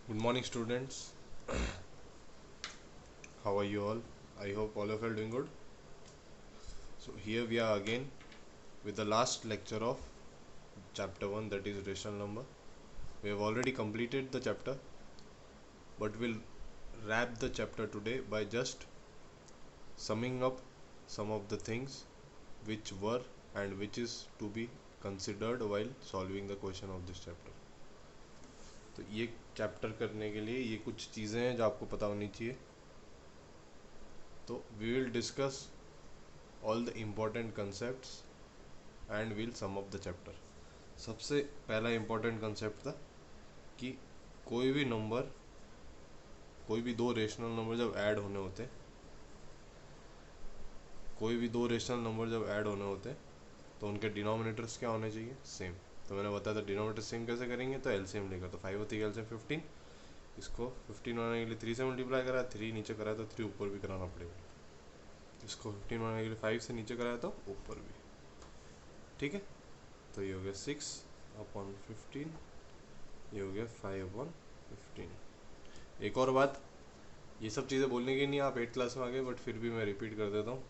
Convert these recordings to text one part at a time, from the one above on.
Good morning, students. How are you all? I hope all of you are doing good. So, here we are again with the last lecture of chapter 1, that is rational number. We have already completed the chapter, but we'll wrap the chapter today by just summing up some of the things which were and which is to be considered while solving the question of this chapter. तो ये chapter करने के लिए ये कुछ चीज़ें हैं जो आपको पता होनी चाहिए. तो we will discuss all the important concepts and will sum up the chapter. सबसे पहला इम्पोर्टेंट कंसेप्ट था कि कोई भी नंबर, कोई भी दो रेशनल नंबर जब ऐड होने होते हैं, तो उनके डिनोमिनेटर्स क्या होने चाहिए? सेम. तो मैंने बताया था डिनोमिनेटर सेम कैसे करेंगे, तो एलसीएम लेगा. तो 5 होती है एलसीएम 15. इसको 15 बनाने के लिए 3 से मल्टीप्लाई करा, 3 नीचे कराया तो 3 ऊपर भी कराना पड़ेगा. इसको 15 बनाने के लिए 5 से नीचे कराया तो ऊपर भी. ठीक है. तो ये हो गया 6/15, ये हो गया 5/15. एक और बात, ये सब चीज़ें बोलने की नहीं, आप 8th क्लास में आ गए, बट फिर भी मैं रिपीट कर देता हूँ.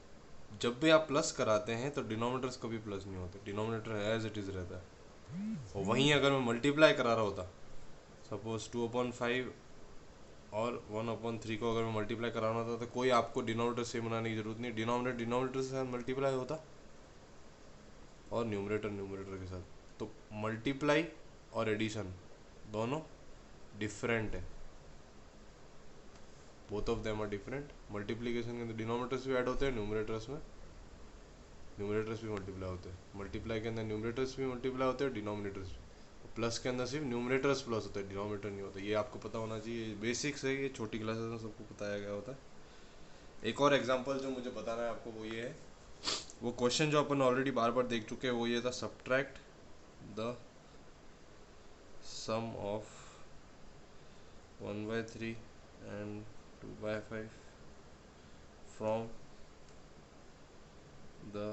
जब भी आप प्लस कराते हैं तो डिनोमिनेटर्स कभी प्लस नहीं होते. डिनोमिनेटर एज इट इज़ रहता है. और वहीं अगर मैं मल्टीप्लाई करा रहा होता, सपोज 2/5 और 1/3 को अगर मैं मल्टीप्लाई कराना होता तो कोई आपको डिनोमिनेटर सेम बनाने की जरूरत नहीं. डिनोमिनेटर से मल्टीप्लाई होता और न्यूमरेटर न्यूमरेटर के साथ. तो मल्टीप्लाई और एडिशन दोनों डिफरेंट है. Both of them are different. Multiplication के अंदर डिनोमिनेटर्स भी ऐड होते हैं, न्यूमरेटर्स में न्यूमरेटर्स भी मल्टीप्लाई होते हैं. मल्टीप्लाई के अंदर न्यूमरेटर्स भी मल्टीप्लाई होते हैं, डिनोमिनेटर्स भी. प्लस के अंदर सिर्फ न्यूमरेटर्स प्लस होते हैं, डिनोमिनेटर नहीं होता. ये आपको पता होना चाहिए. बेसिक्स है, ये छोटी क्लासेस में सबको बताया गया होता है. एक और एग्जांपल जो मुझे बताना है आपको वो ये है, वो क्वेश्चन जो अपन ऑलरेडी बार बार देख चुके हैं, वो ये था, subtract the sum of 1/3 and 2/5 from the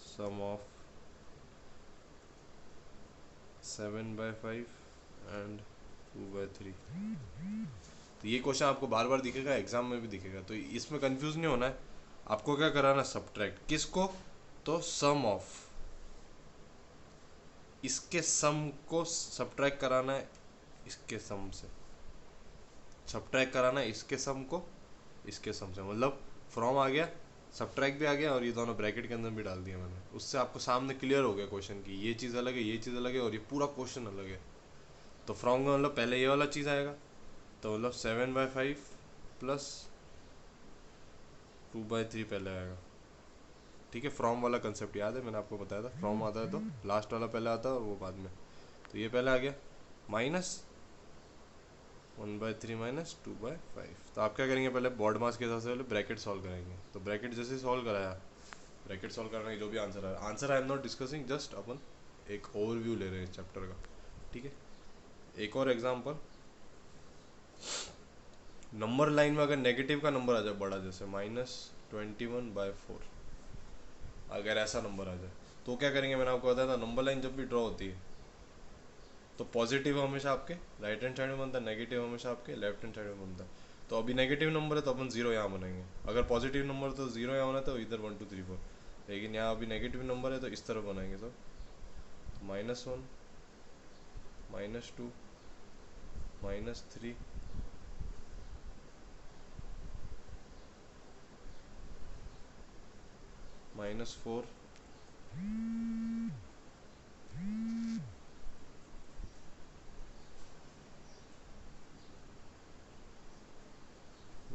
sum of 7/5 and 2/3. तो ये क्वेश्चन आपको बार बार दिखेगा, एग्जाम में भी दिखेगा. तो इसमें कंफ्यूज नहीं होना है. आपको क्या कराना, सब्ट्रैक्ट किसको? तो सम ऑफ, इसके सम को सब्ट्रैक्ट कराना है इसके सम से. सब्ट्रैक्ट कराना है इसके सम को इसके सम से. मतलब फ्रॉम आ गया, सब्ट्रैक्ट भी आ गया, और ये दोनों ब्रैकेट के अंदर भी डाल दिया मैंने. उससे आपको सामने क्लियर हो गया क्वेश्चन की ये चीज़ अलग है, ये चीज़ अलग है, और ये पूरा क्वेश्चन अलग है. तो फ्रॉम का मतलब पहले ये वाला चीज़ आएगा, तो मतलब 7/5 प्लस 2/3 पहले आएगा. ठीक है. फ्रॉम वाला कंसेप्ट याद है, मैंने आपको बताया था. फ्रॉम आता है तो लास्ट वाला पहले आता है और वो बाद में. तो ये पहले आ गया, माइनस 1/3 माइनस 2/5. तो आप क्या करेंगे, पहले बॉड मास के हिसाब से पहले ब्रैकेट सॉल्व कराएंगे. तो ब्रैकेट जैसे सॉल्व कराया, ब्रैकेट सॉल्व करने की जो भी answer I am not discussing, just अपन एक ओवरव्यू ले रहे हैं चैप्टर का. ठीक है. एक और एग्जांपल, नंबर लाइन में अगर नेगेटिव का नंबर आ जाए बड़ा, जैसे -21/4, अगर ऐसा नंबर आ जाए तो क्या करेंगे, मैंने आपको बताया था नंबर लाइन जब भी ड्रॉ होती है तो पॉजिटिव हमेशा आपके राइट हैंड साइड में बनता है, नेगेटिव हमेशा आपके लेफ्ट हैंड साइड में बनता है. तो अभी नेगेटिव नंबर है तो अपन 0 यहाँ बनाएंगे. अगर पॉजिटिव नंबर तो 0 यहाँ होना है, तो इधर 1 2 3 4. लेकिन यहाँ अभी नेगेटिव नंबर है तो इस तरफ बनाएंगे. तो -1 -2 -3 -4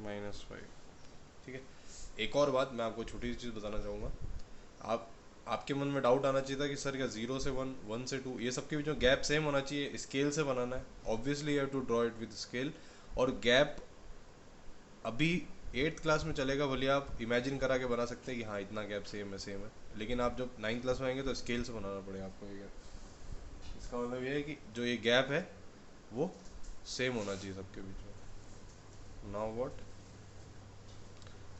-5. ठीक है. एक और बात मैं आपको छोटी सी चीज़ बताना चाहूँगा. आपके मन में डाउट आना चाहिए था कि सर क्या 0 से 1, 1 से 2, ये सबके बीच में गैप सेम होना चाहिए, स्केल से बनाना है. Obviously you have to draw it with scale. और गैप अभी 8th क्लास में चलेगा, भले आप इमेजिन करा के बना सकते हैं कि हाँ इतना गैप सेम है. लेकिन आप जब 9th क्लास में आएंगे तो स्केल से बनाना पड़ेगा आपको ये गैप. इसका मतलब ये है कि जो ये गैप है वो सेम होना चाहिए सबके बीच में. नाउ व्हाट,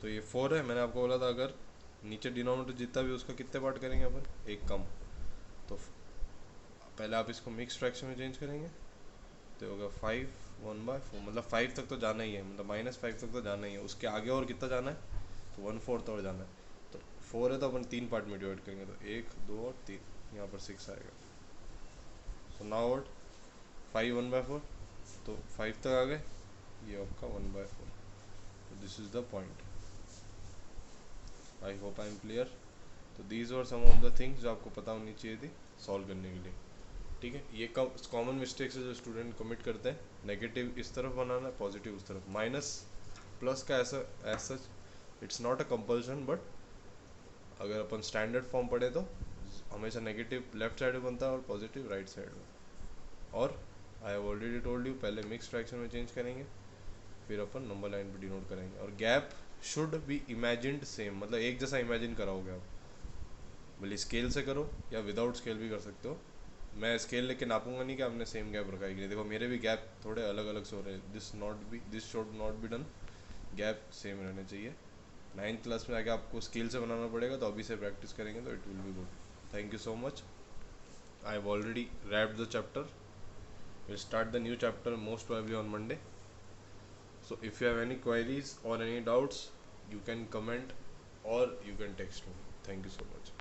तो ये 4 है. मैंने आपको बोला था अगर नीचे डिनोमिनेटर जितना भी उसका कितने पार्ट करेंगे अपन, एक कम. तो पहले आप इसको मिक्स फ्रैक्शन में चेंज करेंगे, तो होगा 5 1/4, मतलब 5 तक तो जाना ही है, मतलब -5 तक तो जाना ही है। उसके आगे और कितना जाना है, तो 1/4 और जाना है। तो 4 है तो अपन 3 पार्ट में डिवाइड करेंगे, तो 1 2 और 3, यहाँ पर 6 आएगा। सो नाउ व्हाट, 5 1/4, तो 5 तक आ गए, ये आपका 1/4। तो this is the point. I hope I am clear. तो these are some of the things जो आपको पता होनी चाहिए थी सॉल्व करने के लिए। ठीक है, ये कॉमन मिस्टेक्स है जो स्टूडेंट कमिट करते हैं, नेगेटिव इस तरफ बनाना, पॉजिटिव उस तरफ। माइनस प्लस का ऐसा it's not a compulsion, but अगर अपन स्टैंडर्ड फॉर्म पढ़े तो हमेशा नेगेटिव लेफ्ट साइड में बनता है और पॉजिटिव राइट साइड में। और I have already told you, पहले मिक्स फ्रैक्शन में चेंज करेंगे, फिर अपन नंबर लाइन पे डिनोट करेंगे। और gap should be imagined same, मतलब एक जैसा इमेजिन कराओगे आप, भले स्केल से करो या विदाउट स्केल भी कर सकते हो। मैं स्केल लेके नापूंगा नहीं कि आपने सेम गैप रखा है कि नहीं। देखो मेरे भी गैप थोड़े अलग अलग से हो रहे हैं, this should not be done, gap same रहने चाहिए। 9th क्लास में आके आपको स्केल से बनाना पड़ेगा, तो अभी से प्रैक्टिस करेंगे तो it will be good. Thank you so much. I have already wrapped the chapter, will start the new chapter most probably on Monday. So if you have any queries or any doubts, you can comment or you can text me. Thank you so much.